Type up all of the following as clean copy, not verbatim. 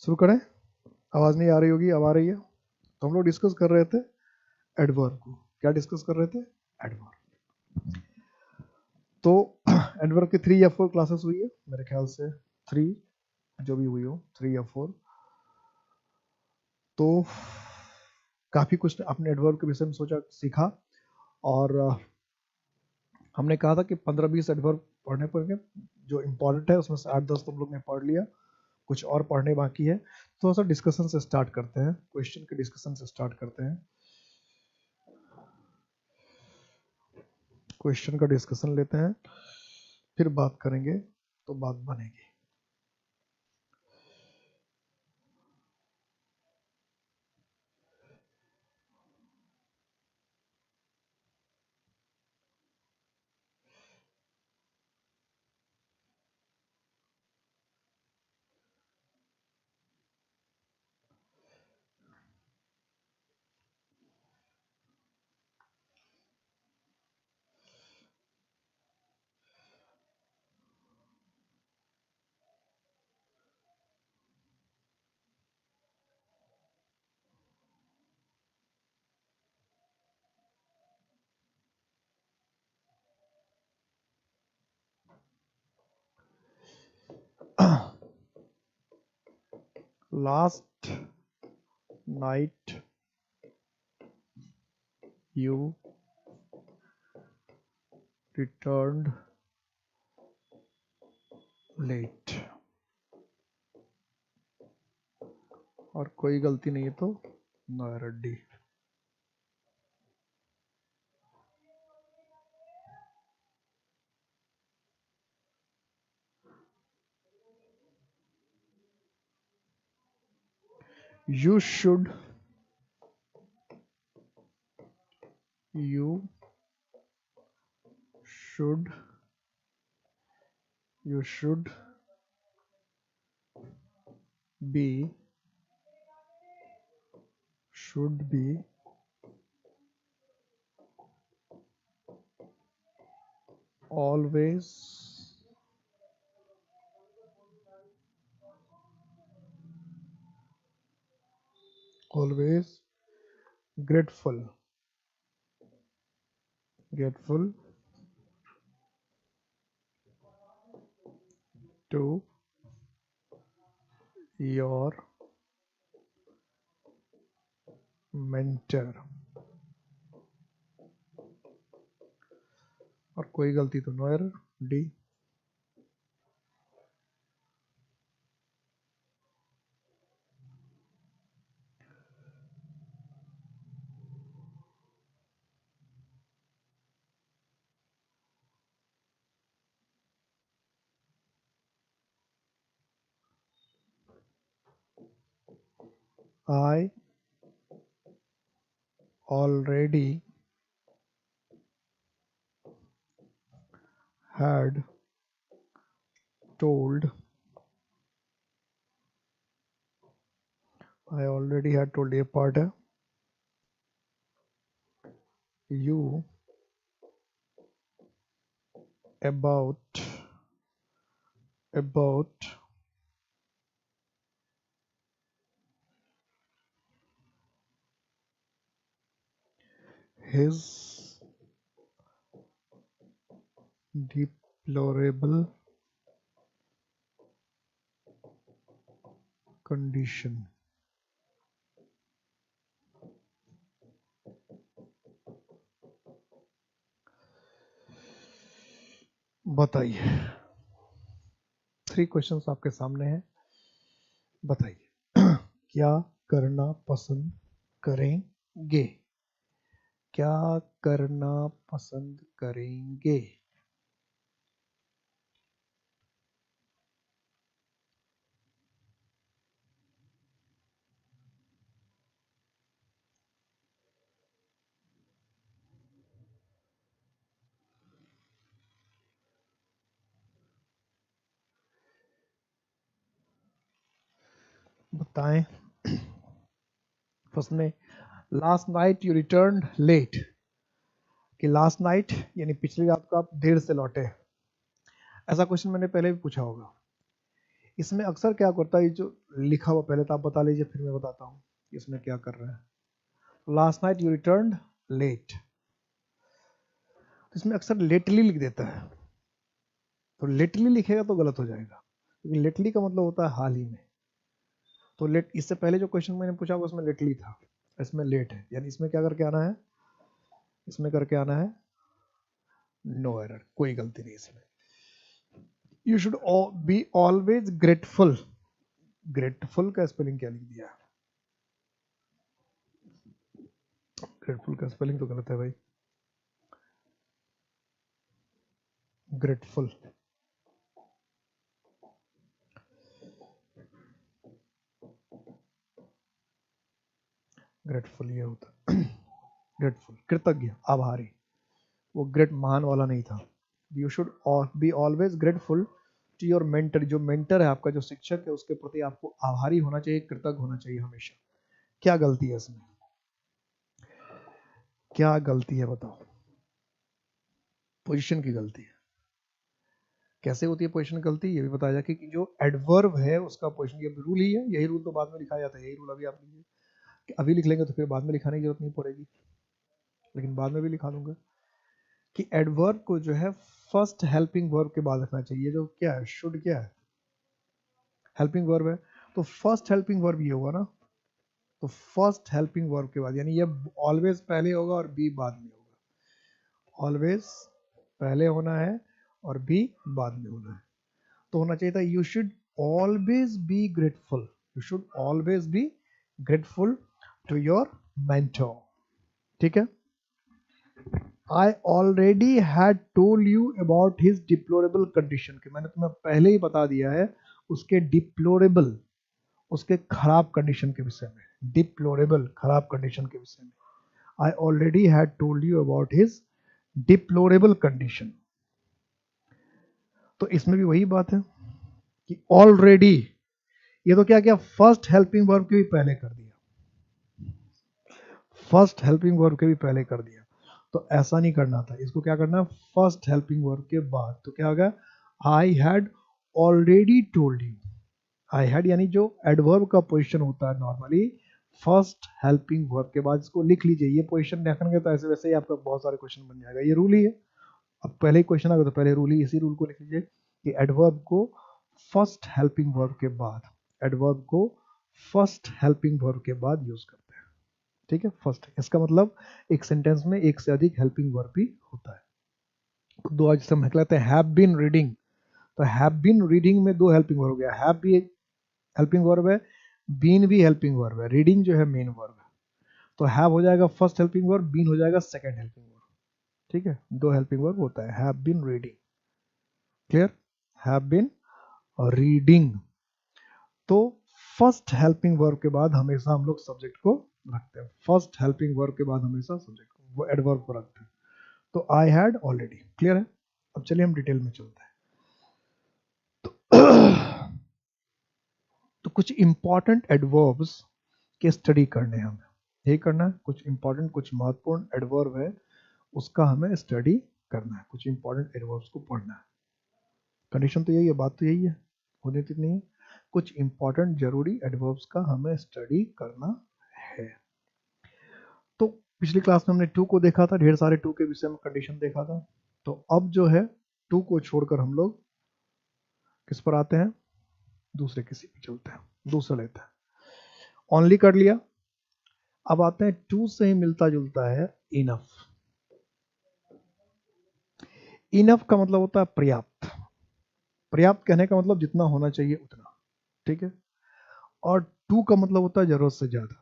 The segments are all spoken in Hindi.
शुरू करें? आवाज नहीं आ रही होगी, अब आ रही है। तो हम लोग डिस्कस कर रहे थे एडवर्ब को। क्या डिस्कस कर रहे थे? एडवर्ब। तो एडवर्ब की 3 या 4 क्लासेस हुई है मेरे ख्याल से, 3 जो भी हुई हो, 3 या 4। तो काफी कुछ आपने एडवर्ब के विषय में सोचा, सीखा। और हमने कहा था कि 15-20 एडवर्ब पढ़ने पड़ेंगे जो इम्पोर्टेंट है, उसमें से 8-10 तुम लोग ने पढ़ लिया, कुछ और पढ़ने बाकी है। थोड़ा सा डिस्कशन से स्टार्ट करते हैं, क्वेश्चन के डिस्कशन से स्टार्ट करते हैं। क्वेश्चन का डिस्कशन लेते हैं, फिर बात करेंगे तो बात बनेगी। Last night you returned late। और कोई गलती नहीं है तो no error D. You should be always grateful to your mentor। और कोई गलती तो no error D. I already had told ये पार्ट है। You about his deplorable condition। बताइए, 3 क्वेश्चंस आपके सामने हैं। बताइए क्या करना पसंद करेंगे? क्या करना पसंद करेंगे? बताएं। फर्स्ट में last night you returned late, कि लास्ट नाइट यानी पिछली रात को आप देर से लौटे। ऐसा क्वेश्चन मैंने पहले भी पूछा होगा। इसमें अक्सर क्या करता है, ये जो लिखा हुआ पहले तो आप बता लीजिए, फिर मैं बताता हूँ इसमें क्या कर रहे हैं। Last night you return late, इसमें अक्सर लेटली लिख देता है, तो लेटली लिखेगा तो गलत हो जाएगा, क्योंकि लेटली का मतलब होता है हाल ही में। तो लेट, इससे पहले जो क्वेश्चन मैंने पूछा उसमें लेटली था, इसमें लेट है, यानी इसमें क्या करके आना है, इसमें करके आना है नो एरर, कोई गलती नहीं इसमें। You should be always grateful, grateful का स्पेलिंग क्या लिख दिया, ग्रेटफुल का स्पेलिंग तो गलत है भाई, ग्रेटफुल, ग्रेटफुल ये होता ग्रेटफुल कृतज्ञ, आभारी, वो ग्रेट महान वाला नहीं था। You should be always grateful to your mentor, जो मेंटर है आपका, जो शिक्षक है, उसके प्रति आपको आभारी होना चाहिए, कृतज्ञ होना चाहिए हमेशा। क्या गलती है इसमें, क्या गलती है बताओ, पोजीशन की गलती है। कैसे होती है पोजीशन की गलती, ये भी बताया जाए कि जो एडवर्ब है उसका पोजीशन, ये रूल ही है, यही रूल तो बाद में लिखा जाता है, यही रूल अभी आप लीजिए, अभी लिख लेंगे तो फिर बाद में लिखाने की जरूरत नहीं पड़ेगी, लेकिन बाद में भी लिखा दूंगा कि एडवर्ब को जो है फर्स्ट हेल्पिंग वर्ब के बाद रखना चाहिए, जो क्या है, शुड क्या है, हेल्पिंग वर्ब है, तो फर्स्ट हेल्पिंग वर्ब ये होगा ना, तो फर्स्ट हेल्पिंग वर्ब के बाद, यानी ये ऑलवेज पहले होगा और बी बाद में होगा, ऑलवेज पहले होना है और बी बाद में होना है। तो होना चाहिए था you should always be grateful, you should always be grateful to your mentor, ठीक है। I already had told you about his deplorable condition, कि मैंने तुम्हें पहले ही बता दिया है उसके डिप्लोरेबल, उसके खराब कंडीशन के विषय में, डिप्लोरेबल खराब कंडीशन के विषय में। I already had told you about his deplorable condition। तो इसमें भी वही बात है कि ऑलरेडी, ये तो क्या किया, फर्स्ट हेल्पिंग वर्ब के भी पहले कर दिया, फर्स्ट हेल्पिंग वर्ब के भी पहले कर दिया, तो ऐसा नहीं करना था, इसको क्या करना है, फर्स्ट हेल्पिंग वर्ब के बाद। तो क्या होगा, I had already told you, I had यानी जो एडवर्ब का पोजीशन होता है नॉर्मली फर्स्ट हेल्पिंग वर्ब के बाद, इसको लिख लीजिए, ये पोजीशन रखेंगे तो ऐसे वैसे ही आपका बहुत सारे क्वेश्चन बन जाएगा, ये रूल ही है। अब पहले ही क्वेश्चन आएगा तो पहले रूल ही, इसी रूल को लिख लीजिए कि एडवर्ब को फर्स्ट हेल्पिंग वर्ब के बाद, एडवर्ब को फर्स्ट हेल्पिंग वर्ब के बाद यूज करते हैं, ठीक है। फर्स्ट, इसका मतलब एक सेंटेंस में एक से अधिक हेल्पिंग वर्ब भी होता है। दो आज हम कहते हैं हैव बीन रीडिंग, तो हैव बीन रीडिंग में दो हेल्पिंग वर्ब हो गया, हैव भी एक हेल्पिंग वर्ब है, बीन भी हेल्पिंग वर्ब है, रीडिंग जो है मेन वर्ब है, तो हैव हो जाएगा फर्स्ट हेल्पिंग वर्ब, बीन हो जाएगा सेकंड हेल्पिंग वर्ब, ठीक है। दो हेल्पिंग वर्ब होता है, have been reading, clear, have been reading. तो फर्स्ट हेल्पिंग वर्ब के बाद हमेशा हम लोग सब्जेक्ट को रखते हैं, फर्स्ट हेल्पिंग वर्ब के बाद हमेशा सब्जेक्ट को, वो एडवर्ब को रखते हैं। तो आई हैड ऑलरेडी, क्लियर है। अब चलिए हम डिटेल में चलते हैं। तो कुछ इंपॉर्टेंट एडवर्ब्स के स्टडी करने हैं हमें, यही करना है, कुछ इंपॉर्टेंट कुछ महत्वपूर्ण एडवर्ब है उसका हमें स्टडी करना है, कुछ इंपॉर्टेंट एडवर्ब्स को पढ़ना है। कंडीशन तो यही है, बात तो यही है, होने तक नहीं है, कुछ इंपॉर्टेंट जरूरी एडवर्ब्स का हमें स्टडी करना है। तो पिछली क्लास में हमने टू को देखा था, ढेर सारे टू के विषय में कंडीशन देखा था। तो अब जो है टू को छोड़कर हम लोग किस पर आते हैं, दूसरे किसी पे चलते हैं, दूसरा लेते हैं, ओनली कर लिया। अब आते हैं टू से ही मिलता जुलता है इनफ। इनफ का मतलब होता है पर्याप्त, पर्याप्त कहने का मतलब जितना होना चाहिए उतना, ठीक है। और टू का मतलब होता है जरूरत से ज्यादा।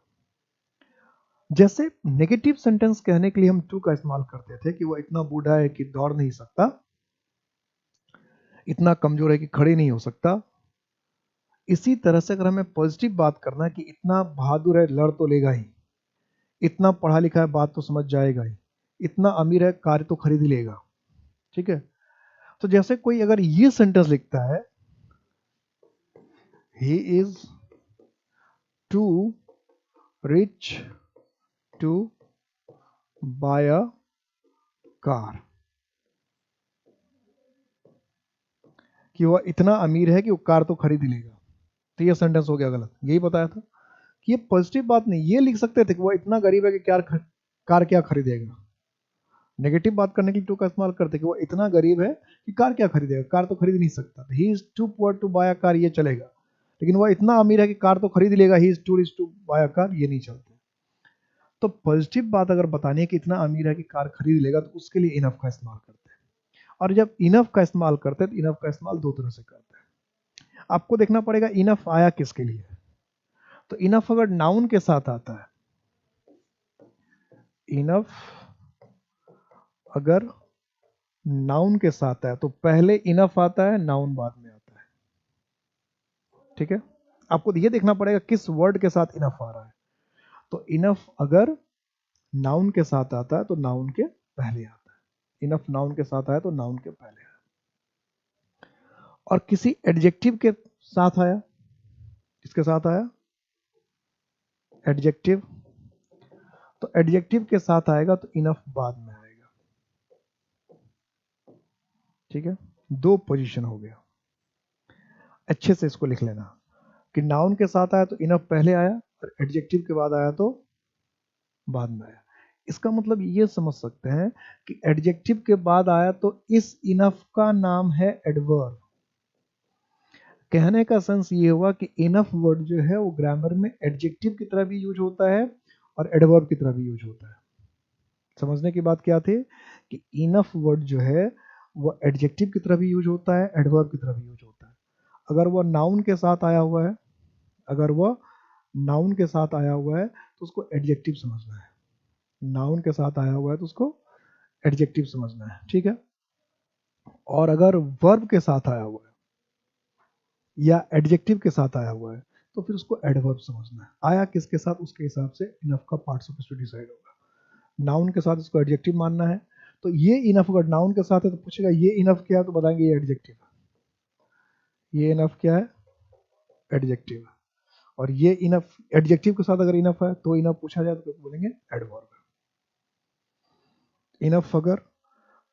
जैसे नेगेटिव सेंटेंस कहने के लिए हम टू का इस्तेमाल करते थे कि वो इतना बूढ़ा है कि दौड़ नहीं सकता, इतना कमजोर है कि खड़े नहीं हो सकता। इसी तरह से अगर हमें पॉजिटिव बात करना है कि इतना बहादुर है लड़ तो लेगा ही, इतना पढ़ा लिखा है बात तो समझ जाएगा ही, इतना अमीर है कार तो खरीद ही लेगा, ठीक है। तो जैसे कोई अगर ये सेंटेंस लिखता है, he is too rich to buy a car, कि वह इतना अमीर है कि वो कार तो खरीद ही लेगा। तो ये सेंटेंस हो गया गलत, यही बताया था कि ये पॉजिटिव बात नहीं, ये लिख सकते थे कि वह इतना गरीब है कि कार क्या खरीदेगा। नेगेटिव बात करने के लिए टू का इस्तेमाल करते कि वो इतना गरीब है कि कार क्या खरीदेगा, कार तो खरीद नहीं सकता। He is too poor to buy a car, ये चलेगा। लेकिन वह इतना अमीर है कि कार तो खरीद लेगा, he is too buy a car, ये नहीं चलता। तो पॉजिटिव बात अगर बतानी है कि इतना अमीर है कि कार खरीद लेगा, तो उसके लिए इनफ का इस्तेमाल करते हैं। और जब इनफ का इस्तेमाल करते हैं तो इनफ का इस्तेमाल दो तरह से करते हैं। आपको देखना पड़ेगा इनफ आया किसके लिए। तो इनफ अगर नाउन के साथ आता है, इनफ अगर नाउन के साथ है तो पहले इनफ आता है, नाउन बाद में आता है। ठीक है, आपको ये देखना पड़ेगा किस वर्ड के साथ इनफ आ रहा है। तो इनफ अगर नाउन के साथ आता है तो नाउन के पहले आता है। इनफ नाउन के साथ आया तो नाउन के पहले आया। और किसी एडजेक्टिव के साथ आया, किसके साथ आया, एडजेक्टिव, तो एडजेक्टिव के साथ आएगा तो इनफ बाद में आएगा। ठीक है, दो पोजीशन हो गया। अच्छे से इसको लिख लेना कि नाउन के साथ आया तो इनफ पहले आया और एडजेक्टिव के बाद आया तो बाद में आया। इसका मतलब ये समझ सकते हैं कि एडजेक्टिव के बाद आया तो इस इनफ का नाम है एडवर्ब। कहने का सेंस ये हुआ कि इनफ वर्ड जो है वो ग्रामर में एडजेक्टिव की तरह भी यूज होता है और एडवर्ब की तरह भी यूज होता है। समझने की बात क्या थी कि इनफ वर्ड जो है वो एडजेक्टिव की तरह भी यूज होता है, एडवर्ब की तरह भी यूज होता है। अगर वह नाउन के साथ आया हुआ है, अगर वह नाउन के साथ आया हुआ है तो उसको एडजेक्टिव समझना है। नाउन के साथ आया हुआ है तो उसको एडजेक्टिव समझना है। ठीक है, और अगर वर्ब के साथ आया हुआ है या एडजेक्टिव के साथ आया हुआ है तो फिर उसको एडवर्ब समझना है। आया किसके साथ, उसके हिसाब से इनफ का पार्ट्स ऑफ स्पीच डिसाइड होगा। नाउन के साथ इसको एडजेक्टिव मानना है तो ये इनफ अगर नाउन के साथ है तो पूछेगा ये इनफ क्या है, तो बताएंगे ये एडजेक्टिव है। ये इनफ क्या है, एडजेक्टिव है। और ये इनफ एडजेक्टिव के साथ अगर इनफ है तो इनफ पूछा जाए तो बोलेंगे एडवर्ब। इनफ अगर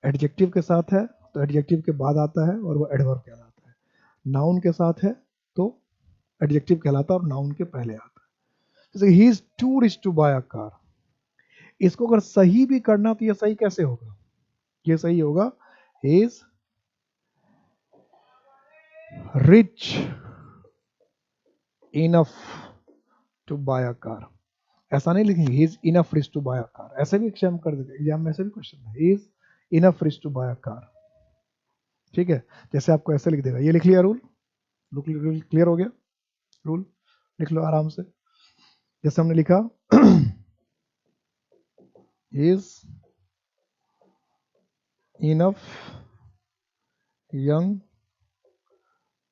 एडजेक्टिव के साथ है तो एडजेक्टिव के बाद आता है और वो एडवर्ब कहलाता है। नाउन के साथ है तो एडजेक्टिव कहलाता है और नाउन के पहले आता है। जैसे he is too rich to buy a car, इसको अगर सही भी करना तो ये सही कैसे होगा, ये सही होगा he is rich enough to buy a car. ऐसा नहीं लिखेंगे he is enough rich to buy a car, ऐसे भी एग्जाम कर देंगे, एग्जाम में ऐसे भी क्वेश्चन है he is enough rich to buy a car. ठीक है, जैसे आपको ऐसे लिख देगा, ये लिख लिया रूल, क्लियर हो गया रूल, लिख लो आराम से। जैसे हमने लिखा is enough young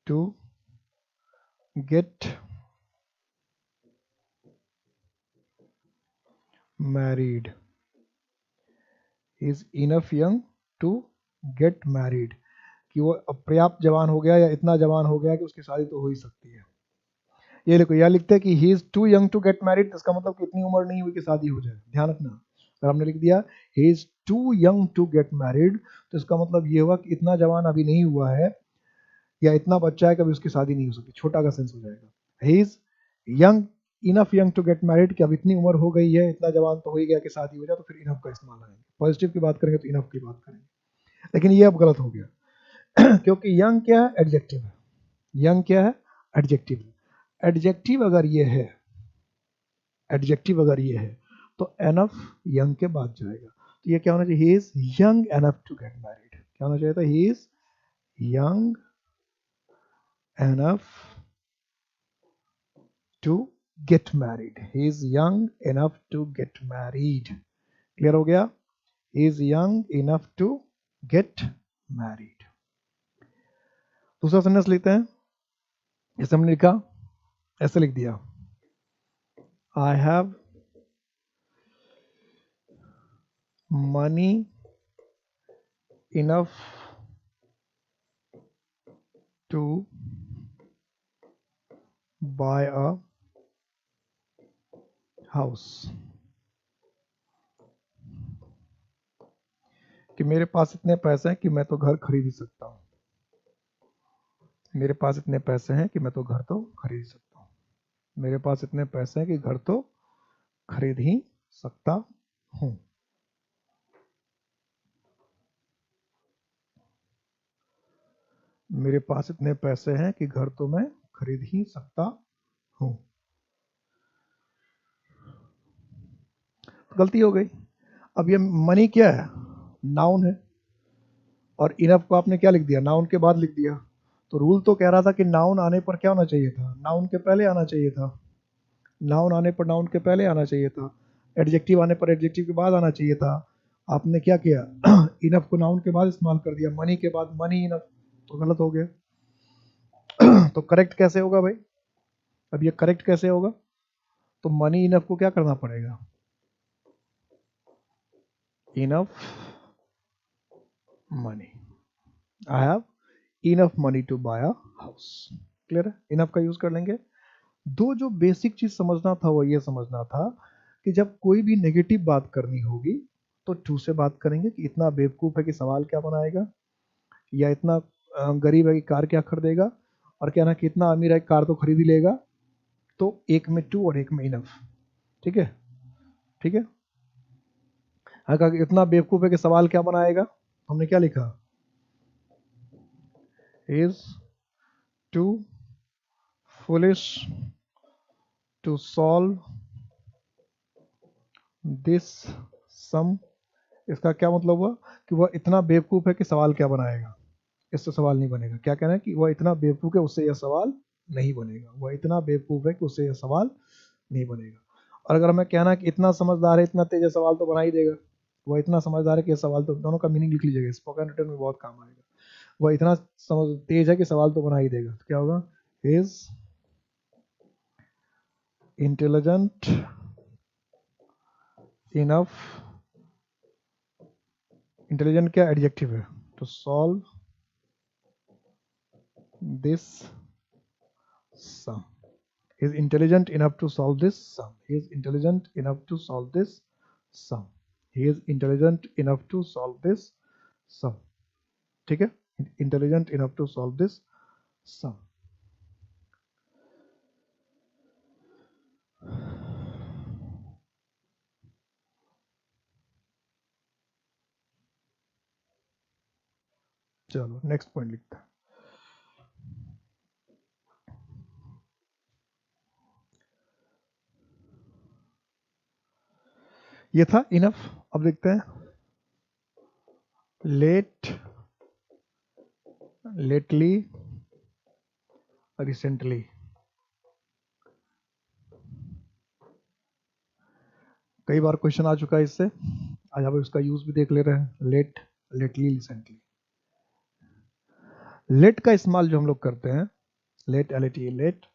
to get married, is enough young to get married, कि वो पर्याप्त जवान हो गया या इतना जवान हो गया कि उसकी शादी तो हो ही सकती है। ये लिखो, या लिखते हैं कि he is too young to get married, इसका मतलब कि इतनी उम्र नहीं हुई कि शादी हो जाए। ध्यान रखना, अगर हमने लिख दिया he is too young to get married तो इसका मतलब ये हुआ कि इतना जवान अभी नहीं हुआ है या इतना बच्चा है कि अभी उसकी शादी नहीं हो सकती, छोटा का सेंस हो जाएगा। He is young enough young to get married, कि अब इतनी उम्र हो गई है, इतना जवान तो हो ही गया कि शादी हो जाए, तो फिर इनफ का इस्तेमाल करेंगे। पॉजिटिव की बात करेंगे तो इनफ की बात करेंगे। लेकिन ये अब गलत हो गया क्योंकि यंग क्या है, एडजेक्टिव है। यंग क्या है, एडजेक्टिव है। एडजेक्टिव अगर ये है, एडजेक्टिव अगर ये है तो एनफ यंग के बाद जाएगा। तो ये क्या होना चाहिए, he is young enough to get married. क्या होना चाहिए था, he is young enough to get married. He is young enough to get married. Clear हो गया, he is young enough to get married. दूसरा सेंटेंस लेते हैं, जैसे हमने लिखा, ऐसे लिख दिया, I have money enough to buy a house, कि मेरे पास इतने पैसे हैं कि मैं तो घर खरीद ही सकता हूं। मेरे पास इतने पैसे हैं कि मैं तो घर तो खरीद सकता हूँ। मेरे पास इतने पैसे हैं कि घर तो खरीद ही सकता हूँ। मेरे पास इतने पैसे हैं कि घर तो मैं खरीद ही सकता हूँ। गलती हो गई। अब ये मनी क्या है? नाउन है, और इनफ को आपने क्या लिख दिया? नाउन के बाद लिख दिया। तो रूल तो कह रहा था कि नाउन आने पर क्या होना चाहिए था? नाउन के पहले आना चाहिए था। नाउन आने पर नाउन के पहले आना चाहिए था। एडजेक्टिव आने पर एडजेक्टिव के बाद आना चाहिए था। आपने क्या किया? इनफ को नाउन के बाद इस्तेमाल कर दिया, मनी के बाद मनी इनफ, तो गलत हो गया। तो करेक्ट कैसे होगा भाई? अब ये करेक्ट कैसे होगा? तो मनी इनफ को क्या करना पड़ेगा? Enough money, I have enough money to buy a house. Clear है? इनफ का यूज कर लेंगे। दो जो बेसिक चीज समझना था वो ये समझना था कि जब कोई भी नेगेटिव बात करनी होगी तो टू से बात करेंगे कि इतना बेवकूफ है कि सवाल क्या बनाएगा, या इतना गरीब है कि कार क्या खरीदेगा, और क्या ना कि इतना अमीर है कि कार तो खरीद ही लेगा। तो एक में टू और एक में इनफ। ठीक है? ठीक है। हाँ, कहा कि इतना बेवकूफ है कि सवाल क्या बनाएगा, हमने क्या लिखा? Is too foolish to solve this sum. इसका क्या मतलब हुआ? कि वह इतना बेवकूफ है कि सवाल क्या बनाएगा, इससे सवाल नहीं बनेगा। क्या कहना है? कि वह इतना बेवकूफ है उससे यह सवाल नहीं बनेगा। वह इतना बेवकूफ है कि उससे यह सवाल नहीं बनेगा। और अगर हमें कहना है कि इतना समझदार है, इतना तेज है, सवाल तो बना ही देगा। वह इतना समझदार है कि यह सवाल तो, दोनों का मीनिंग लिख लीजिएगा, स्पोकन रिटर्न में बहुत काम आएगा। वह इतना तेज है कि सवाल तो बना ही देगा। तो क्या होगा? Is intelligent enough. इंटेलिजेंट क्या एडजेक्टिव है? To solve this sum. He is intelligent enough to solve this sum. He is intelligent enough to solve this sum. He is intelligent enough to solve this sum. ठीक है? Intelligent enough to solve this sum. चलो नेक्स्ट पॉइंट लिखते हैं। ये था इनफ। अब देखते हैं लेट, लेटली, रिसेंटली। कई बार क्वेश्चन आ चुका है इससे, आज आप इसका यूज भी देख ले रहे हैं। Late, lately, recently. लेट का इस्तेमाल जो हम लोग करते हैं, लेट, एलटी, लेट,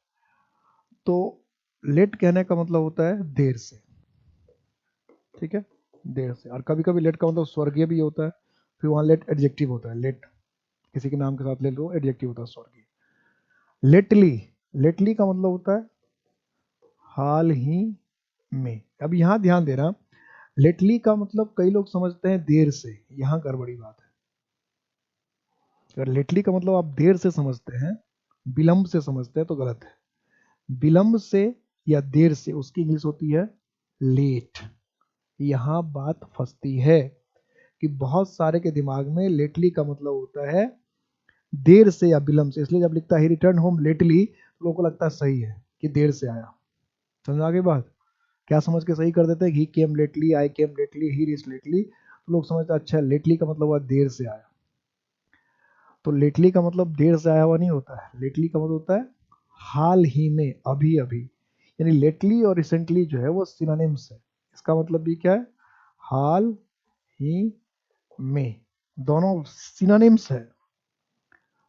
तो लेट कहने का मतलब होता है देर से। ठीक है? देर से। और कभी कभी लेट का मतलब स्वर्गीय भी होता है। फिर वहां लेट एडजेक्टिव होता है। लेट किसी के नाम के साथ ले लो, एडजेक्टिव होता है स्वर्गीय। लेटली, लेटली का मतलब होता है हाल ही में। अब यहां ध्यान देना, लेटली का मतलब कई लोग समझते हैं देर से, यहां गड़बड़ी बात है। अगर लेटली का मतलब आप देर से समझते हैं, विलंब से समझते हैं, तो गलत है। विलंब से या देर से उसकी इंग्लिश होती है लेट। यहां बात फंसती है कि बहुत सारे के दिमाग में लेटली का मतलब होता है देर से या विलंब से। इसलिए जब लिखता है ही रिटर्न होम लेटली, तो लोगों को लगता है सही है कि देर से आया। समझ आगे बात? क्या समझ के सही कर देते हैं? ही केम लेटली, आई केम लेटली, ही रीच लेटली। तो लोग समझते हैं अच्छा लेटली का मतलब हुआ देर से आया। तो लेटली का मतलब देर से आया हुआ नहीं होता है। लेटली का मतलब होता है हाल ही में, अभी अभी। यानी लेटली और रिसेंटली जो है वो सिनोनिम्स है। इसका मतलब भी क्या है? हाल ही में। दोनों सिनोनिम्स है।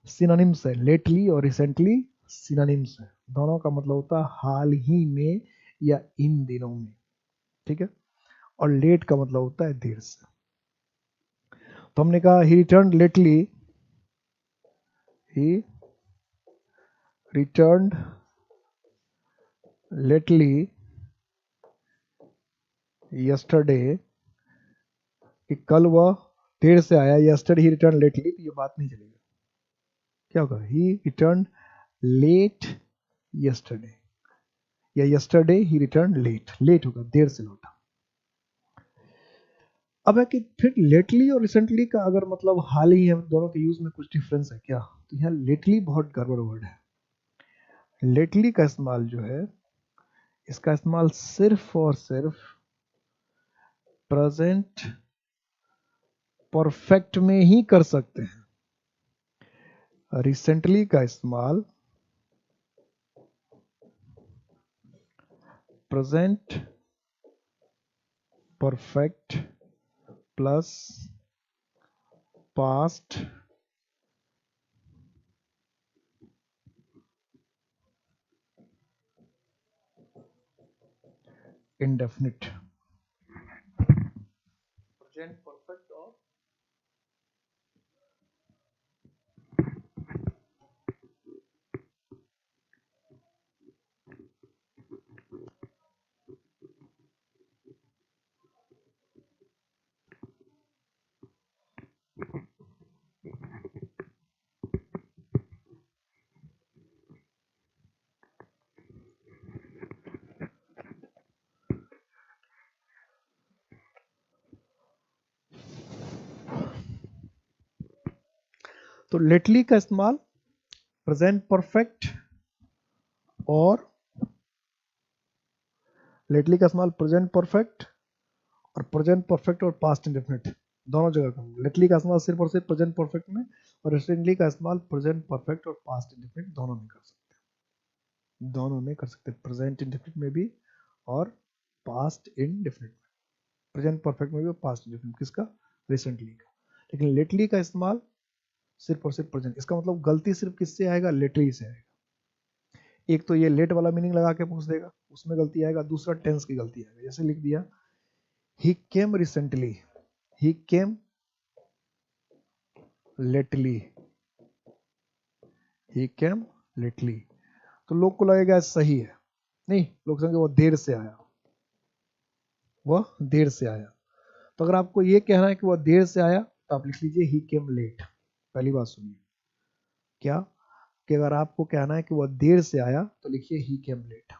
सिनोनिम्स है, लेटली और रिसेंटली सिनोनिम्स है। दोनों का मतलब होता है हाल ही में या इन दिनों में। ठीक है? और लेट का मतलब होता है देर से। तो हमने कहा he return lately, he returned lately yesterday, कि कल वह देर से आया। यस्टरडे ही रिटर्न लेटली, तो ये बात नहीं चलेगी। क्या होगा, ही रिटर्न लेट यस्टरडे, या yesterday he return late, late होगा, देर से लौटा। अब है कि फिर लेटली और रिसेंटली का अगर मतलब हाल ही है, दोनों के यूज में कुछ डिफरेंस है क्या? तो यहाँ लेटली बहुत गड़बड़ वर्ड है। लेटली का इस्तेमाल जो है, इसका इस्तेमाल सिर्फ और सिर्फ प्रेजेंट परफेक्ट में ही कर सकते हैं। रिसेंटली का इस्तेमाल present perfect plus past indefinite. Present perfect और तो लेटली का इस्तेमाल प्रेजेंट परफेक्ट और लेटली का इस्तेमाल प्रेजेंट परफेक्ट और पास्ट इंडेफिनिट दोनों जगह का। लेटली का इस्तेमाल सिर्फ और सिर्फ प्रेजेंट परफेक्ट में, और रिसेंटली का इस्तेमाल प्रेजेंट परफेक्ट और पास्ट इंडेफिनिट दोनों में कर सकते हैं, दोनों में कर सकते हैं, प्रेजेंट इंडेफिनिट में भी और पास्ट इंडेफिनिट में। प्रेजेंट परफेक्ट में भी और पास्ट इंडेफिनिट किसका, रिसेंटली का। लेकिन लेटली का इस्तेमाल सिर्फ और सिर्फ प्रेजेंट। इसका मतलब गलती सिर्फ किससे आएगा, लेटली से आएगा। एक तो ये लेट वाला मीनिंग लगा के पूछ देगा, उसमें गलती आएगा। दूसरा टेंस की गलती आएगा, जैसे लिख दिया ही केम रिसेंटली, ही केम लेटली, ही केम लेटली। तो लोग को लगेगा सही है, नहीं, लोग समझेंगे वो देर से आया, वह देर से आया। तो अगर आपको ये कहना है कि वह देर से आया, तो आप लिख लीजिए ही केम लेट। पहली बात सुनिए, क्या कि अगर आपको कहना है कि वह देर से आया तो लिखिए ही केम लेट,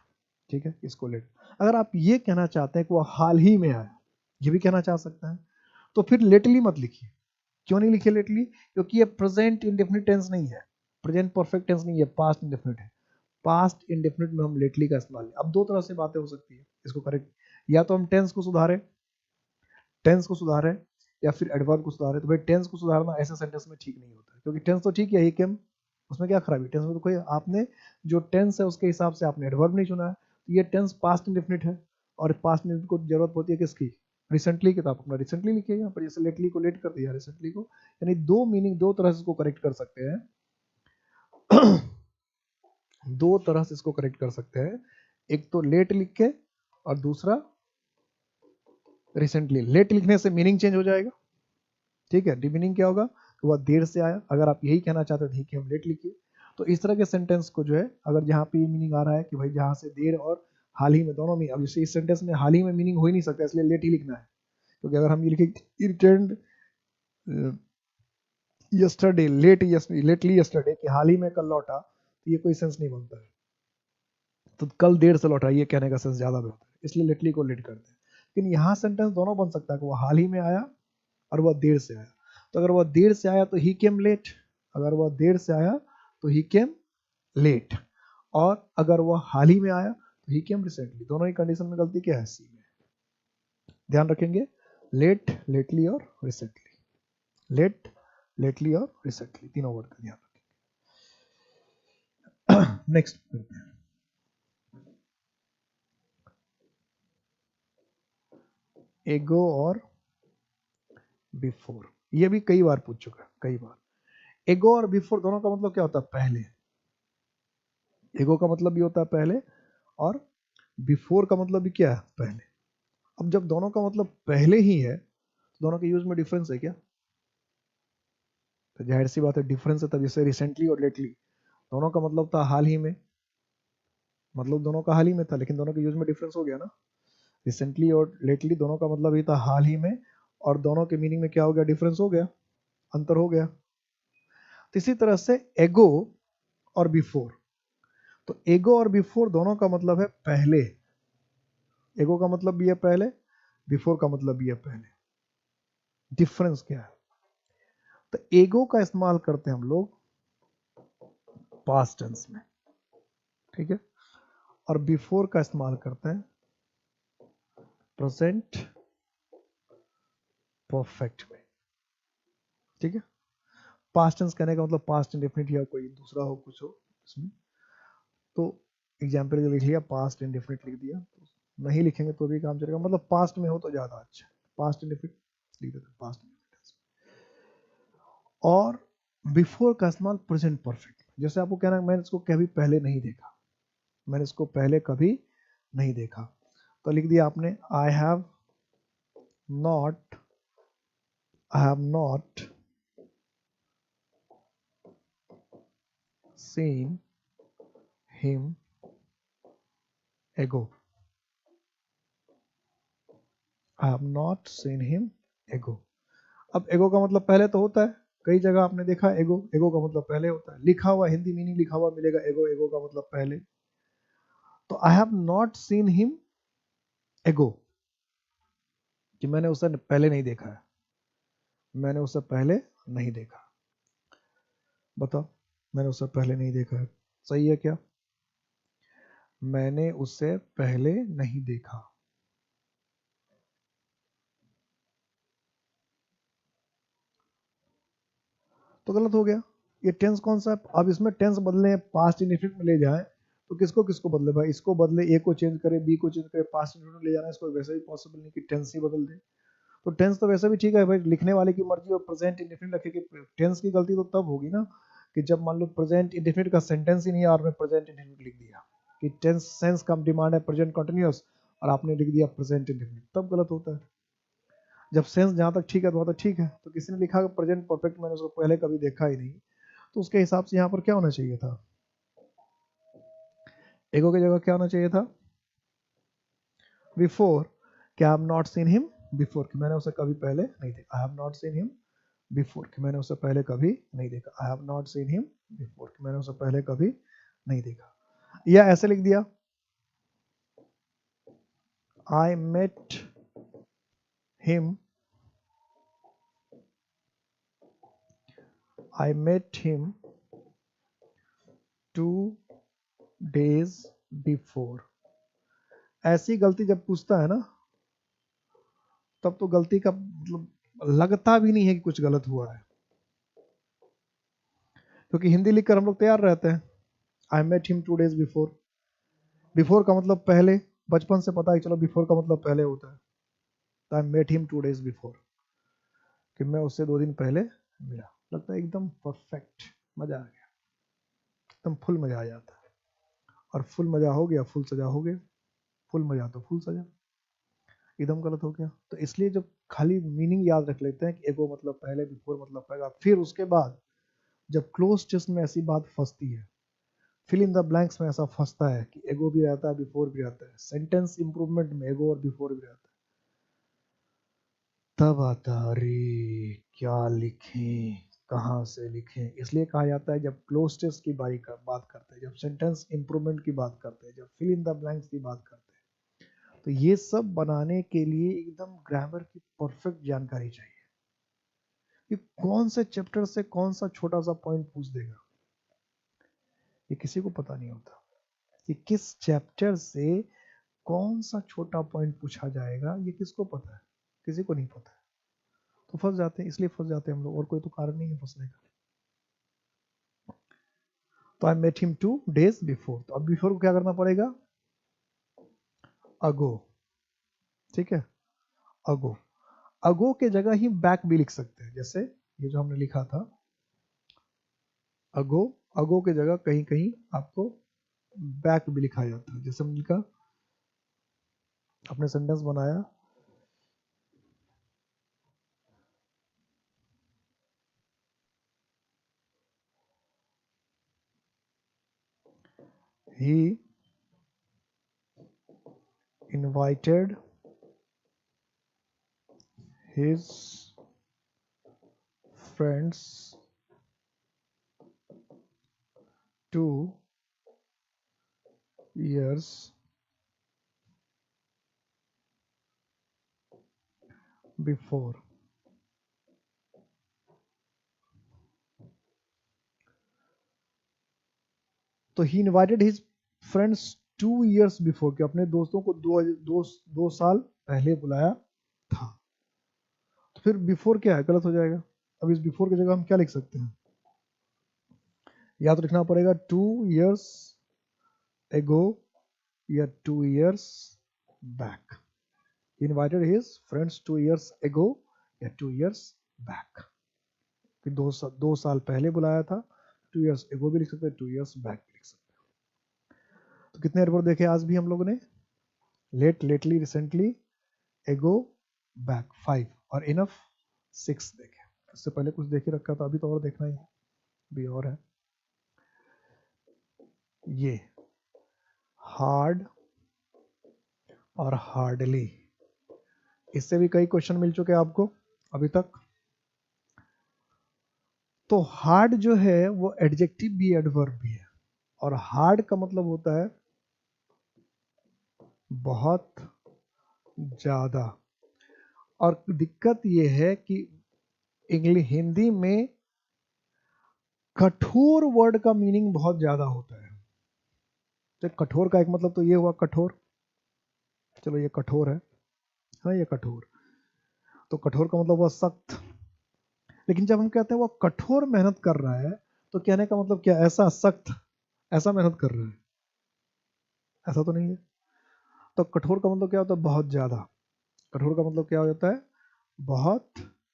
ठीक है, इसको लेट। अगर आप ये कहना चाहते हैं कि वह हाल ही में आया, ये भी कहना चाह सकते हैं, तो फिर लेटली मत लिखिए। क्यों नहीं लिखिए लेटली? क्योंकि ये प्रेजेंट इंडेफिनिट टेंस नहीं है, प्रेजेंट परफेक्ट टेंस नहीं है, पास्ट इंडेफिनिट है। पास्ट इंडेफिनिट में हम लेटली का इस्तेमाल। अब दो तरह से बातें हो सकती है इसको करेक्ट, या तो हम टेंस को सुधारें, टेंस को सुधारें, या फिर एडवर्ब को सुधारें। तो भाई टेंस को सुधारना ऐसे सेंटेंस में ठीक नहीं होता है, क्योंकि टेंस तो ठीक है, ही केम, उसमें क्या खराबी? टेंस में तो कोई, आपने जो टेंस है उसके हिसाब से आपने एडवर्ब नहीं चुना है, तो ये टेंस पास्ट इंडेफिनिट है, और पास्ट इंडेफिनिट को जरूरत होती है किसकी, रिसेंटली की। तो आप अपना रिसेंटली लिखिए यहाँ पर, जैसे लेटली को लेट कर दिया, रिसेंटली को। यानी दो मीनिंग, दो तरह से इसको करेक्ट कर सकते हैं। दो तरह से इसको करेक्ट कर सकते हैं, एक तो लेट लिख के, और दूसरा रिसेंटली। लेट लिखने से मीनिंग चेंज हो जाएगा, ठीक है, मीनिंग क्या होगा कि वह देर से आया। अगर आप यही कहना चाहते थे कि हम लेट लिखिए, तो इस तरह के सेंटेंस को जो है, अगर जहाँ पे मीनिंग आ रहा है कि भाई जहाँ से देर और हाल ही में दोनों में, अब जैसे इस सेंटेंस में हाल ही में मीनिंग हो ही नहीं सकता, इसलिए लेट ही लिखना है। क्योंकि अगर हम ये लिखे return yesterday late, lately yesterday, कि हाल ही में कल लौटा, तो ये कोई सेंस नहीं बनता है। तो कल देर से लौटा, ये कहने का सेंस ज्यादा बेहतर है, इसलिए लेटली को लेट करते हैं। लेकिन यहाँ सेंटेंस दोनों बन सकता है कि वो हाल ही में आया और वह देर से आया। तो अगर वह देर से आया तो ही केम लेट, अगर वह देर से आया तो ही केम लेट, और अगर वह हाल ही में आया तो ही केम रिसेंटली। दोनों ही कंडीशन में गलती क्या है, सी में। ध्यान रखेंगे, लेट, लेटली और रिसेंटली, लेट, लेटली और रिसेंटली, तीनों वर्ड का ध्यान रखेंगे। नेक्स्ट करते हैं, एगो और बिफोर। ये भी कई बार पूछ चुका है, कई बार। एगो और बिफोर दोनों का मतलब क्या होता है, पहले। एगो का मतलब भी होता है पहले, और बिफोर का मतलब भी क्या है, पहले। अब जब दोनों का मतलब पहले ही है, तो दोनों के यूज में डिफरेंस है क्या? तो जाहिर सी बात है डिफरेंस है। तब जैसे रिसेंटली और लेटली, दोनों का मतलब था हाल ही में, मतलब दोनों का हाल ही में था, लेकिन दोनों के यूज में डिफरेंस हो गया ना। रिसेंटली और लेटली दोनों का मतलब ही था हाल ही में, और दोनों के मीनिंग में क्या हो गया, डिफरेंस हो गया, अंतर हो गया। तो इसी तरह से एगो और बिफोर, तो एगो और बिफोर दोनों का मतलब है पहले। एगो का मतलब भी है पहले, बिफोर का मतलब भी है पहले। डिफरेंस क्या है? तो एगो का इस्तेमाल करते हैं हम लोग पास्ट टेंस में, ठीक है, और बिफोर का इस्तेमाल करते हैं प्रेजेंट परफेक्ट में, ठीक है। पास्ट टेंस कहने का मतलब पास्ट इंडेफिनिट या कोई दूसरा हो, कुछ हो इसमें। तो एग्जाम्पल के लिख लिया, पास्ट इंडेफिनिट लिख दिया, तो नहीं लिखेंगे तो भी काम चलेगा, मतलब पास्ट में हो तो ज्यादा अच्छा। पास्ट इंडेफिनिट लिख देते, पास्ट इंडेफिनिट। और बिफोर का इस्तेमाल प्रेजेंट परफेक्ट। जैसे आपको कहना है मैंने इसको कभी पहले नहीं देखा, मैंने इसको पहले कभी नहीं देखा, तो लिख दिया आपने not I have not seen him ago. I have not seen him ago. अब एगो का मतलब पहले तो होता है, कई जगह आपने देखा एगो, एगो का मतलब पहले होता है, लिखा हुआ हिंदी मीनिंग लिखा हुआ मिलेगा एगो, एगो का मतलब पहले। तो आई हैव नॉट सीन हिम एगो, कि मैंने उसे पहले नहीं देखा है, मैंने उसे पहले नहीं देखा। बताओ, मैंने उसे पहले नहीं देखा है, सही है क्या? मैंने उसे पहले नहीं देखा, तो गलत हो गया। ये टेंस कौन सा है? अब इसमें टेंस बदले, पास्ट इंडेफिनिट में ले जाए तो किसको किसको बदले भाई? इसको बदले, ए को चेंज करे, बी को चेंज करे, पास्ट इंडेफिनिट ले जाना, इसको वैसे भी पॉसिबल नहीं कि टेंस ही बदल दे। तो टेंस तो वैसे भी ठीक है भाई, लिखने वाले की मर्जी, और प्रेजेंट इंडेफिनिट रखे कि टेंस की गलती तो तब होगी ना कि जब मान लो प्रेजेंट इंडेफिनिट का सेंटेंस ही नहीं है और मैं प्रेजेंट इंडेफिनिट लिख दिया कि टेंस सेंस का डिमांड है प्रेजेंट कंटिन्यूअस, और आपने लिख दिया प्रेजेंट इंडेफिनिट, तब गलत होता है। जब सेंस जहां तक ठीक है तो वहां तक ठीक है। तो किसी ने लिखा प्रेजेंट परफेक्ट, मैंने उसको पहले कभी देखा ही नहीं, तो उसके हिसाब से यहाँ पर क्या होना चाहिए था? एगो की जगह क्या होना चाहिए था? बिफोर, क्या आई have not seen him before, कि मैंने उसे कभी पहले नहीं देखा। आई have not seen him before, कि मैंने उसे पहले कभी नहीं देखा। आई have not seen him before, कि मैंने उसे पहले कभी नहीं देखा। या ऐसे लिख दिया, I met him, I met him 2 days before. ऐसी गलती जब पूछता है ना, तब तो गलती का मतलब लगता भी नहीं है कि कुछ गलत हुआ है, क्योंकि हिंदी लिखकर हम लोग तैयार रहते हैं। I met him 2 days before, before का मतलब पहले, बचपन से पता है चलो बिफोर का मतलब पहले होता है। तो I met him 2 days before, कि मैं उससे 2 दिन पहले मिला। लगता है एकदम परफेक्ट, मजा आ गया, एकदम फुल मजा आ जाता है। और फुल मजा हो गया, फुल सजा हो गया, फुल मजा तो फुल सजा, एकदम गलत हो गया। तो इसलिए जब खाली मीनिंग याद रख लेते हैं कि एगो मतलब पहले, बिफोर मतलब पहले, फिर उसके बाद जब क्लोज टेस्ट में ऐसी बात फंसती है, फिल इन द ब्लैंक्स में ऐसा फंसता है कि एगो भी रहता है, बिफोर भी रहता है, सेंटेंस इंप्रूवमेंट में एगो और बिफोर भी रहता है, तब आता अरे क्या लिखें, कहाँ से लिखें। इसलिए कहा जाता है जब क्लोज टेस्ट की बात करते हैं, जब सेंटेंस इंप्रूवमेंट की बात करते हैं, जब फिल इन द ब्लैंक्स की बात करते हैं, तो ये सब बनाने के लिए एकदम ग्रामर की परफेक्ट जानकारी चाहिए कि कौन से चैप्टर से कौन सा छोटा सा पॉइंट पूछ देगा, ये किसी को पता नहीं होता कि किस चैप्टर से कौन सा छोटा पॉइंट पूछा जाएगा, ये किसको पता है? किसी को नहीं पता है। तो फंस जाते हैं, इसलिए फंस जाते हैं हम लोग, और कोई तो कारण नहीं है फंसने का। तो I met him 2 days before, तो अब बिफोर को क्या करना पड़ेगा? अगो, ठीक है, अगो। अगो के जगह ही बैक भी लिख सकते हैं, जैसे ये जो हमने लिखा था अगो, अगो के जगह कहीं कहीं आपको बैक भी लिखा जाता है। जैसे हमने लिखा, अपने सेंटेंस बनाया, he invited his friends 2 years before. तो he invited his friends 2 years before, कि अपने दोस्तों को दो साल पहले बुलाया था। तो फिर बिफोर क्या है, गलत हो जाएगा। अब इस बिफोर की जगह हम क्या लिख सकते हैं, या तो लिखना पड़ेगा 2 years ago या 2 years back। Invited his friends 2 years ago या 2 years back, कि दो साल पहले बुलाया था। 2 years ago भी लिख सकते हैं, 2 years back भी लिख सकते हैं। तो कितने एडवर्ब देखे आज भी हम लोगों ने, लेट, लेटली, रिसेंटली, एगो, बैक 5, और इनफ 6 देखे। इससे पहले कुछ देखे रखा था, अभी तो और देखना ही है, भी और है। ये हार्ड और हार्डली, इससे भी कई क्वेश्चन मिल चुके हैं आपको अभी तक। तो हार्ड जो है वो एडजेक्टिव भी एडवर्ब भी है, और हार्ड का मतलब होता है बहुत ज्यादा। और दिक्कत ये है कि इंग्लिश हिंदी में कठोर वर्ड का मीनिंग बहुत ज्यादा होता है। तो कठोर का एक मतलब तो ये हुआ कठोर, चलो ये कठोर है, हाँ ये कठोर, तो कठोर का मतलब हुआ सख्त। लेकिन जब हम कहते हैं वो कठोर मेहनत कर रहा है, तो कहने का मतलब क्या, ऐसा सख्त, ऐसा मेहनत कर रहा है, ऐसा तो नहीं है। तो कठोर का मतलब क्या होता है, बहुत ज्यादा। कठोर का मतलब क्या हो जाता है, बहुत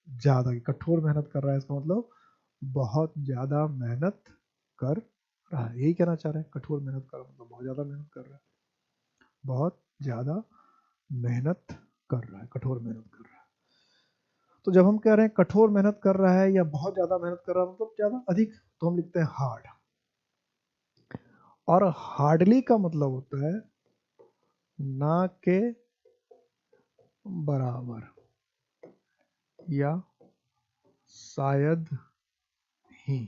ज्यादा। कठोर मेहनत कर रहा है, इसका मतलब बहुत ज्यादा मेहनत कर रहा है, यही कहना चाह रहे हैं। कठोर मेहनत कर मतलब बहुत ज्यादा मेहनत कर रहा है, बहुत ज्यादा मेहनत कर रहा है, कठोर मेहनत कर रहा है। तो जब हम कह रहे हैं कठोर मेहनत कर रहा है या बहुत ज्यादा मेहनत कर रहा है, मतलब ज्यादा अधिक, तो हम लिखते हैं हार्ड। और हार्डली का मतलब होता है ना के बराबर, या शायद ही।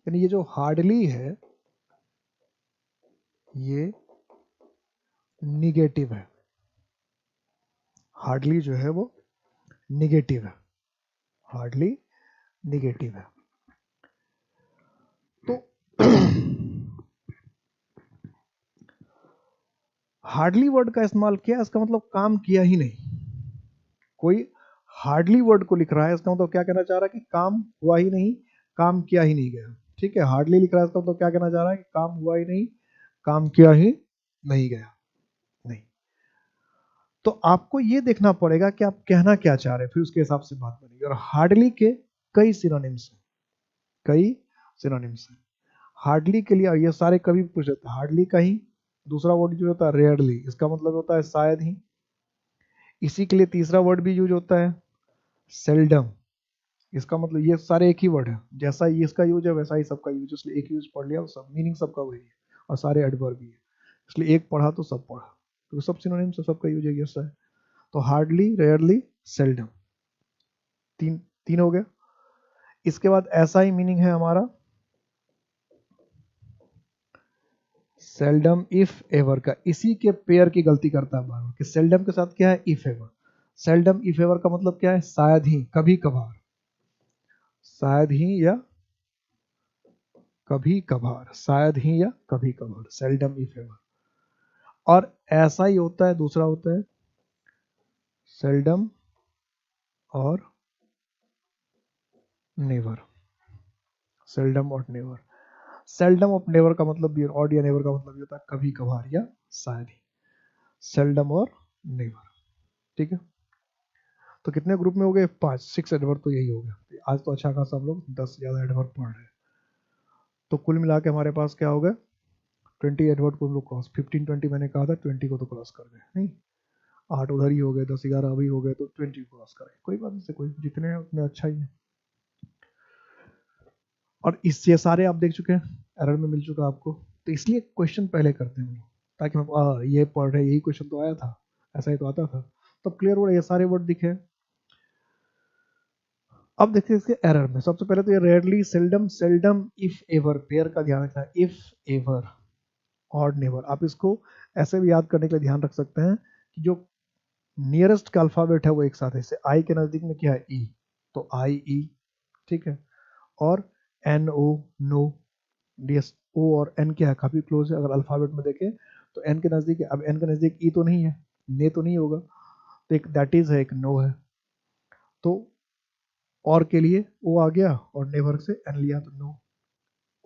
यानी ये जो हार्डली है ये निगेटिव है, हार्डली जो है वो निगेटिव है, हार्डली निगेटिव है। तो हार्डली वर्ड का इस्तेमाल किया, इसका मतलब काम किया ही नहीं। कोई हार्डली वर्ड को लिख रहा है, इसका मतलब क्या कहना चाह रहा है कि काम हुआ ही नहीं, काम किया ही नहीं गया। ठीक है, हार्डली लिख रहा है, इसका मतलब क्या कहना चाह रहा है कि काम हुआ ही नहीं, काम किया ही नहीं गया। नहीं, तो आपको ये देखना पड़ेगा कि आप कहना क्या चाह रहे हैं, फिर उसके हिसाब से बात बनेगी। और हार्डली के कई सिनोनिम्स हैं, कई सिनोनिम्स हैं। हार्डली के लिए, और ये सारे कभी पूछ लेते हैं, हार्डली का ही दूसरा वर्ड जो होता है रेयरली, इसका मतलब होता है शायद ही। इसी के लिए तीसरा वर्ड भी यूज होता है सेल्डम, इसका मतलब, ये सारे एक ही वर्ड है, जैसा ये इसका यूज है वैसा ही सबका यूज, इसलिए एक यूज पढ़ लिया, सब मीनिंग सबका वही है, और सारे एडवर्ब भी है, इसलिए एक पढ़ा तो सब पढ़ा, तो सब सिनोनिम से सबका यूज है ऐसा है। तो हार्डली, रेयरली, सेल्डम, तीन तीन हो गया। इसके बाद ऐसा ही मीनिंग है हमारा सेल्डम इफ एवर का, इसी के पेयर की गलती करता है बार बार, कि सेल्डम के साथ क्या है, if ever. Seldom if ever का मतलब क्या है, शायद ही, कभी कभार, शायद ही या कभी कभार, शायद ही या कभी कभार, सेल्डम इफ एवर। और ऐसा ही होता है, दूसरा होता है सेल्डम और नेवर, सेल्डम और नेवर। सेल्डम और नेवर का मतलब भी, ऑड या नेवर का मतलब भी होता है कभी कभार या शायद ही, सेल्डम और नेवर। ठीक है, तो कितने ग्रुप में हो गए, 5, 6 एडवर्ब तो यही हो गया। आज तो अच्छा खासा हम लोग 10 से ज्यादा एडवर्ब पढ़ रहे हैं। तो कुल मिला के हमारे पास क्या हो गया, 20 एडवर्ब को हम लोग क्रॉस, 15 20 मैंने कहा था, 20 को तो क्रॉस कर गए नहीं, 8 उधर ही हो गए, 10 11 अभी हो गए, तो 20 क्रॉस करें, कोई बात नहीं, कोई जितने हैं उतने अच्छा ही है। और इससे सारे आप देख चुके हैं, एरर में मिल चुका आपको, तो इसलिए क्वेश्चन पहले करते हैं हम लोग, ताकि हम ये पढ़ रहे, यही क्वेश्चन तो आया था, ऐसा ही तो आता था, तो क्लियर वर्ड, ये सारे वर्ड दिखे। अब देखते हैं इसके एरर में। सबसे पहले तो ये rarely, seldom, seldom, if ever, pair का ध्यान रखना है, इफ एवर, ऑड नेवर। आप इसको ऐसे भी याद करने के लिए ध्यान रख सकते हैं कि जो नियरेस्ट का अल्फाबेट है वो एक साथ है। जैसे आई के नजदीक में क्या है, ई, तो आई ई, ठीक है। और N O, no, D S, O और एन क्या है, काफी क्लोज है। अगर अल्फाबेट में देखें तो एन के नजदीक है। अब एन के नजदीक ई तो नहीं है, ने तो नहीं होगा, तो एक दैट इज है, एक नो है। तो और के लिए ओ आ गया और नेवर से एन लिया तो नो,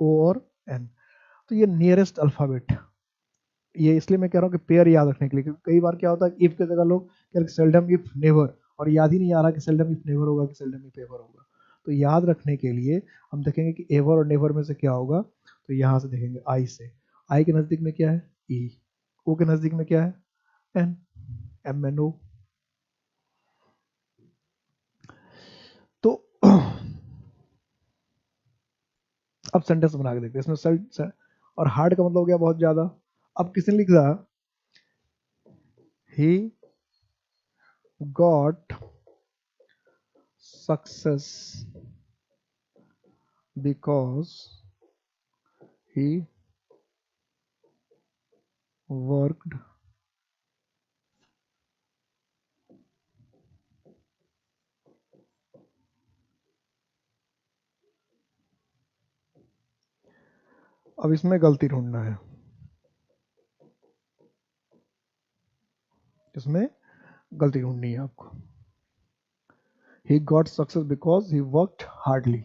ओ और एन। तो ये नियरेस्ट अल्फाबेट, ये इसलिए मैं कह रहा हूँ कि पेयर याद रखने के लिए, क्योंकि कई बार क्या होता है इफ की जगह लोग कह रहे सेल्डम इफ नेवर, और याद ही नहीं आ रहा कि सेल्डम इफ नेवर होगा कि सेल्डम इफ एवर होगा। तो याद रखने के लिए हम देखेंगे कि एवर और नेवर में से क्या होगा, तो यहाँ से देखेंगे आई से। आई के नजदीक में क्या है, ई, ओ के नजदीक में क्या है, एन, एम एन ओ। तो अब सेंटेंस बना के देखते हैं इसमें सेल और हार्ड का मतलब हो गया बहुत ज्यादा। अब किसने लिख रहा, he got success because he worked अब इसमें गलती ढूंढना है, इसमें गलती ढूंढनी है आपको। he got success because he worked hardly,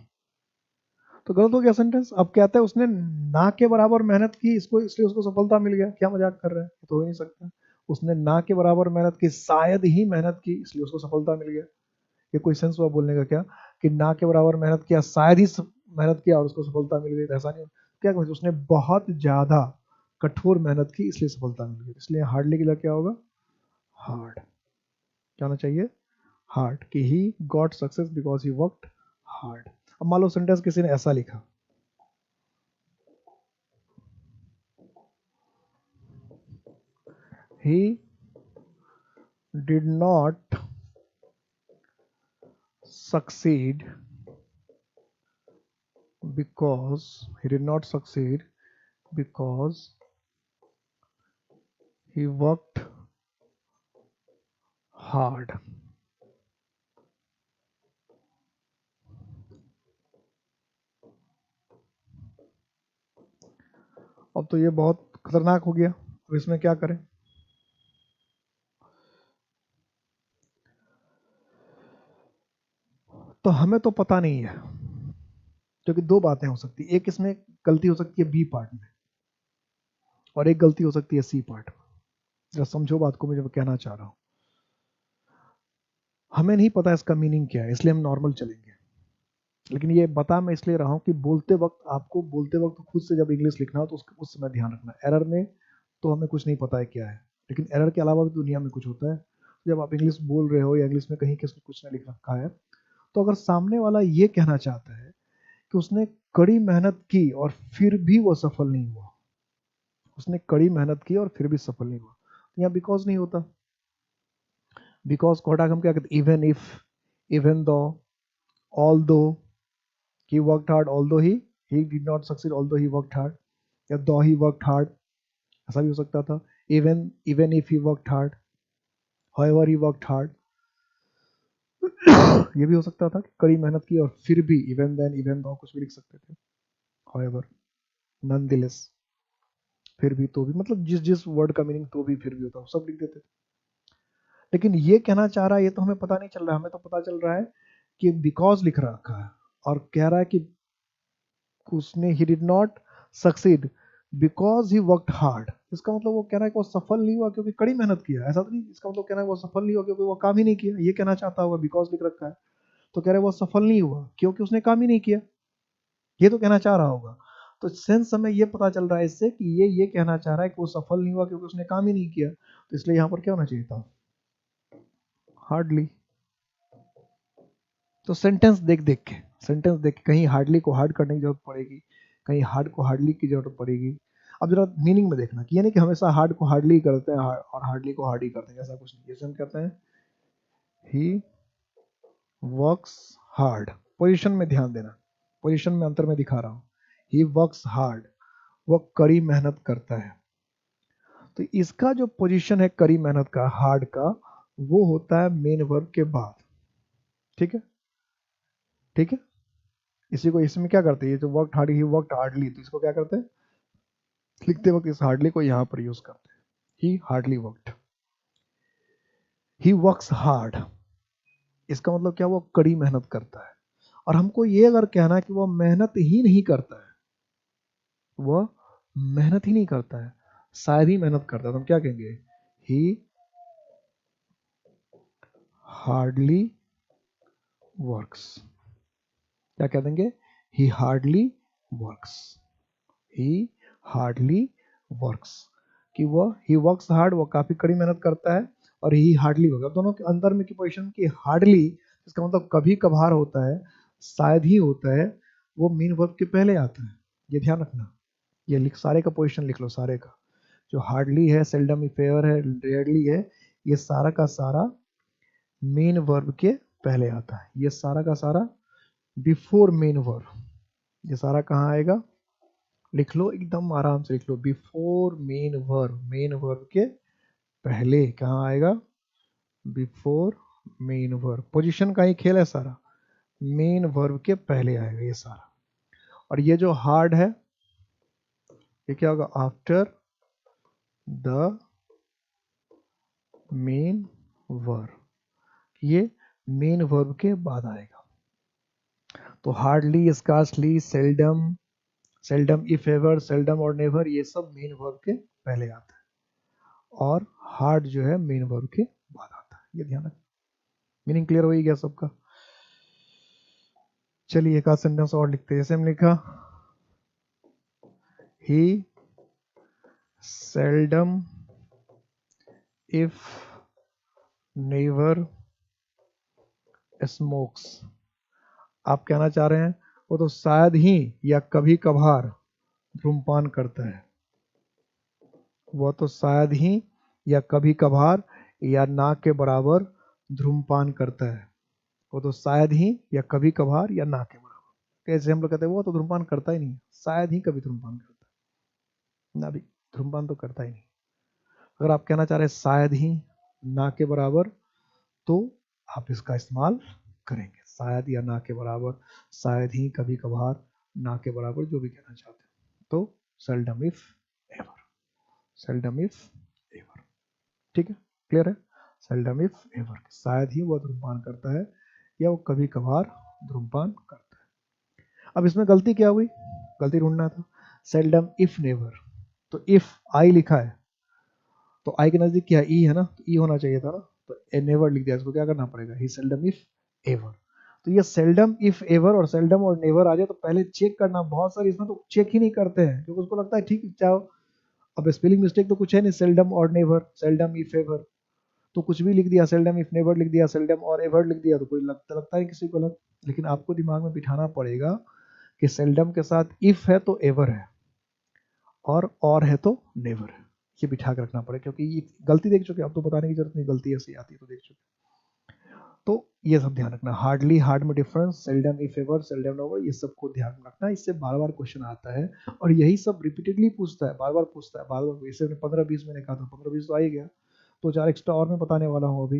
तो गलत हो गया सेंटेंस। अब कहता है उसने ना के बराबर मेहनत की, इसको इसलिए उसको सफलता मिल गया। क्या मजाक कर रहे हैं, तो हो ही नहीं सकता। उसने ना के बराबर मेहनत की, शायद ही मेहनत की, इसलिए उसको सफलता मिल गया। ये कोई सेंस हुआ बोलने का क्या, कि ना के बराबर मेहनत किया, शायद ही मेहनत किया और उसको सफलता मिल गई, ऐसा नहीं। क्या कहते, उसने बहुत ज्यादा कठोर मेहनत की इसलिए सफलता मिल गई। इसलिए हार्डली के लिए क्या होगा, हार्ड, क्या होना चाहिए, हार्ड, कि he got success because he worked hard. अब मान लो सेंटेंस किसी ने ऐसा लिखा, he did not succeed because he worked hard। अब तो ये बहुत खतरनाक हो गया। अब इसमें क्या करें, तो हमें तो पता नहीं है, क्योंकि दो बातें हो सकती है। एक इसमें गलती हो सकती है बी पार्ट में, और एक गलती हो सकती है सी पार्ट में। जरा समझो बात को, मुझे कहना चाह रहा हूं। हमें नहीं पता इसका मीनिंग क्या है, इसलिए हम नॉर्मल चलेंगे। लेकिन ये बता मैं इसलिए रहा हूं कि बोलते वक्त, आपको बोलते वक्त खुद से जब इंग्लिश लिखना हो तो उस समय ध्यान रखना। एरर में तो हमें कुछ नहीं पता है क्या है, लेकिन एरर के अलावा भी दुनिया में कुछ होता है। जब आप इंग्लिश बोल रहे हो या इंग्लिश में कहीं किसने कुछ ने लिख रखा है, तो अगर सामने वाला ये कहना चाहता है कि उसने कड़ी मेहनत की और फिर भी वो सफल नहीं हुआ, उसने कड़ी मेहनत की और फिर भी सफल नहीं हुआ, तो यहाँ बिकॉज नहीं होता। बिकॉज को हटा के हम क्या कहते, even if, even though, all दो, he worked hard although he did not succeed although he worked hard, या though he worked hard, ऐसा भी हो सकता था। even if he worked hard, however he worked hard, ये भी हो सकता था कि कड़ी मेहनत की और फिर भी, even then, even though, कुछ भी लिख सकते थे। however, nonetheless, फिर भी, तो भी, मतलब जिस जिस वर्ड का मीनिंग तो भी फिर भी होता है सब लिख देते थे। लेकिन ये कहना चाह रहा है, ये तो हमें पता नहीं चल रहा है। हमें तो पता चल रहा है कि बिकॉज लिख रखा है, और कह रहा है कि उसने he did not succeed because he worked hard. इसका मतलब वो कह रहा है कि वो सफल नहीं हुआ क्योंकि कड़ी मेहनत किया, ऐसा तो नहीं। इसका मतलब कह रहा है वो सफल नहीं हुआ क्योंकि वो काम ही नहीं किया, ये कहना चाहता होगा। बिकॉज लिख रखा है तो कह रहे वो सफल नहीं हुआ क्योंकि उसने काम ही नहीं किया, ये तो कहना चाह रहा होगा। तो सेंस हमें ये पता चल रहा है इससे कि ये कहना चाह रहा है कि वो सफल नहीं हुआ क्योंकि उसने काम ही नहीं किया। तो इसलिए यहाँ पर क्या होना चाहिए था, हार्डली। तो सेंटेंस देख देख के, सेंटेंस देख के कहीं हार्डली को हार्ड करने की जरूरत पड़ेगी, कहीं हार्ड को हार्डली की जरूरत पड़ेगी। अब जरा मीनिंग में देखना कि ये नहीं कि हमेशा हार्ड को हार्डली करते हैं और हार्डली को हार्ड ही करते हैं, ऐसा कुछ नहीं। जैसे हम कहते हैं ही वर्क्स हार्ड, पोजीशन में ध्यान देना, पोजीशन में अंतर में दिखा रहा हूं। ही वर्क्स हार्ड, वो कड़ी मेहनत करता है। तो इसका जो पोजीशन है कड़ी मेहनत का, हार्ड का, वो होता है मेन वर्ब के बाद। ठीक है, ठीक है। इसी को इसमें क्या करते हैं, ये जो work hard, he worked hardly, तो इसको क्या करते हैं, लिखते वक्त इस हार्डली को यहां पर यूज करते हैं। ही hardly worked, he works hard, इसका मतलब क्या, वो कड़ी मेहनत करता है। और हमको ये अगर कहना है कि वो मेहनत ही नहीं करता है, वह मेहनत ही नहीं करता है, शायद ही मेहनत करता है, तो हम क्या कहेंगे, ही हार्डली वर्क्स। क्या कह देंगे, ही हार्डली वर्क्स, ही हार्डली वर्क्स, कि वह, ही वर्क्स हार्ड, वो काफी कड़ी मेहनत करता है, और ही हार्डली वर्क, दोनों के अंदर में की पोजीशन की हार्डली, इसका मतलब कभी कभार होता है, शायद ही होता है, वो मेन वर्ब के पहले आता है। ये ध्यान रखना, ये लिख, सारे का पोजीशन लिख लो, सारे का, जो हार्डली है, सेल्डम इफ एवर है, रेयरली है, ये सारा का सारा मेन वर्ब के पहले आता है। ये सारा का सारा बिफोर मेन वर्ब, ये सारा कहाँ आएगा, लिख लो, एकदम आराम से लिख लो, before main verb, main verb के पहले कहाँ आएगा, बिफोर मेन वर्ब। पोजीशन का ही खेल है सारा, मेन वर्ब के पहले आएगा ये सारा। और ये जो हार्ड है, ये क्या होगा, आफ्टर द मेन वर्ब, ये मेन वर्ब के बाद आएगा। तो hardly, scarcely, seldom, seldom if ever, seldom और नेवर, ये सब मेन वर्ब के पहले आता है, और हार्ड जो है मेन वर्ब के बाद आता है। ये ध्यान रखना। मीनिंग क्लियर हो ही गया सबका। चलिए एक आध सेंटेंस और लिखते हैं। जैसे हम लिखा, ही सेल्डम इफ नेवर स्मोक्स। आप कहना चाह रहे हैं वो तो शायद ही या कभी कभार धूम्रपान करता है, वो तो शायद ही या कभी कभार या ना के बराबर धूम्रपान करता है, वो तो शायद ही या कभी कभार या ना के बराबर। कैसे हम लोग कहते हैं वो तो धूम्रपान करता ही नहीं, शायद ही कभी धूम्रपान करता है, ना भी धूम्रपान तो करता ही नहीं। अगर आप कहना चाह रहे हैं शायद ही ना के बराबर, तो आप इसका इस्तेमाल करेंगे, शायद या ना के बराबर, शायद ही, कभी कभार, ना के बराबर, जो भी कहना चाहते हैं। तो seldom if ever, seldom if ever. ठीक है, क्लियर है। सेल्डम इफ एवर, शायद ही वह धूम्रपान करता है या वो कभी कभार धूम्रपान करता है। अब इसमें गलती क्या हुई, गलती ढूंढना था। सेल्डम इफ नेवर, तो इफ आई लिखा है, तो आई के नजदीक क्या ई है ना, तो ई होना चाहिए था ना, तो ए नेवर लिख दिया। इसको क्या करना पड़ेगा, ही सेल्डम इफ एवर। तो ये सेल्डम इफ एवर और सेल्डम और नेवर आ जाए तो पहले चेक करना। बहुत सारे इसमें तो चेक ही नहीं करते हैं, क्योंकि उसको लगता है ठीक चाहो, अब स्पेलिंग मिस्टेक तो कुछ है नहीं, सेल्डम और नेवर, सेल्डम इफ एवर, तो कुछ भी लिख दिया, सेल्डम इफ नेवर लिख दिया, सेल्डम और एवर लिख दिया, तो कोई लगता है किसी को लग। लेकिन आपको दिमाग में बिठाना पड़ेगा कि सेल्डम के साथ इफ है तो एवर है, और है तो नेवर है। ये बिठा कर रखना पड़ेगा, क्योंकि ये गलती देख चुके, अब तो बताने की जरूरत नहीं, गलती ऐसी आती है तो देख चुके। तो ये सब ध्यान रखना, हार्डली, हार्ड में difference, seldom if ever, seldom nowhere, ये सब को ध्यान रखना। इससे बार बार क्वेश्चन आता है, और यही सब रिपीटेडली पूछता है, बार बार पूछता है, बार बार। इसे 15-20 मैंने कहा था, 15-20 तो आ ही गया, तो 4 एक्स्ट्रा और मैं बताने वाला हूँ अभी,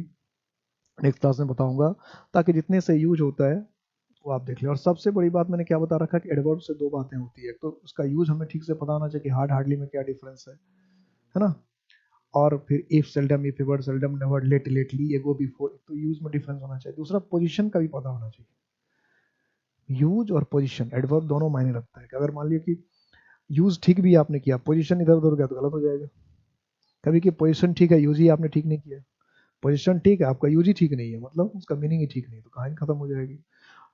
नेक्स्ट क्लास में बताऊंगा, ताकि जितने से यूज होता है वो आप देख लें। और सबसे बड़ी बात मैंने क्या बता रखा कि एडवर्ब से दो बातें होती है, तो उसका यूज हमें ठीक से पता होना चाहिए कि हार्ड, हार्डली में क्या डिफरेंस है ना। और फिर if, seldom if ever, seldom never, late, lately, ago, before, तो यूज में डिफरेंस होना चाहिए। दूसरा, पोजीशन का भी पता होना चाहिए। यूज और पोजीशन, एडवर्ब दोनों मायने रखता है। कि अगर मान लिया कि यूज ठीक भी आपने किया, पोजीशन इधर उधर गया तो गलत हो जाएगा। कभी कि पोजीशन ठीक है, यूज ही आपने ठीक नहीं किया, पोजीशन ठीक है, आपका यूज ही ठीक नहीं है, मतलब उसका मीनिंग ही ठीक नहीं, तो कहानी खत्म हो जाएगी।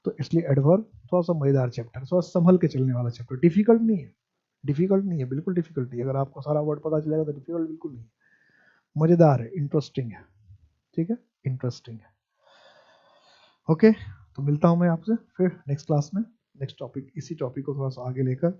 तो इसलिए एडवर्ब थोड़ा सा मजेदार चैप्टर, थोड़ा संभल के चलने वाला चैप्टर, डिफिकल्ट नहीं है, डिफिकल्ट नहीं है, बिल्कुल डिफिकल्ट नहीं है। अगर आपको सारा वर्ड पता चलेगा तो डिफिकल्ट बिल्कुल नहीं है, मजेदार है, इंटरेस्टिंग है। ठीक है, इंटरेस्टिंग है। ओके, तो मिलता हूं मैं आपसे फिर नेक्स्ट क्लास में, नेक्स्ट टॉपिक, इसी टॉपिक को थोड़ा सा आगे लेकर।